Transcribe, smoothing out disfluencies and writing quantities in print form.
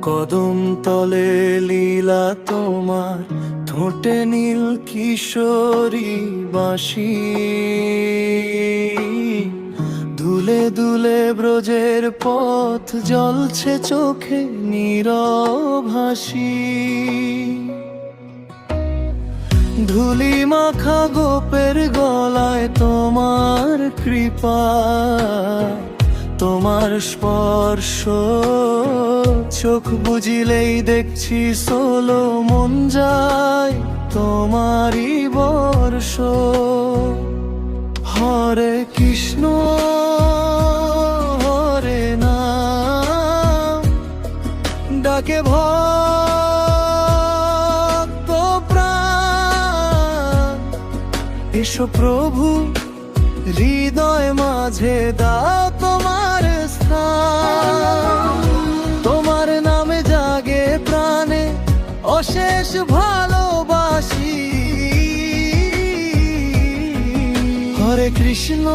কদম তলে লীলা তোমার, ঠোঁটে নীল কিশোরী বাঁশি। দুলে দুলে ব্রজের পথ, জ্বলছে চোখে নীরব হাসি। ধুলি মাখা গোপের গলায় তোমার কৃপা, তোমার স্পর্শ চোখ বুঝিলেই দেখছি সোলো, মন যায় তোমারই বর্ষ। হরে কৃষ্ণ হরে নাম, ডাকে ভক্ত প্রাণ। এসো প্রভু হৃদয় মাঝে, দাও তোমার স্থান। তোমার নামে জাগে প্রাণে অশেষ ভালোবাসি। হরে কৃষ্ণ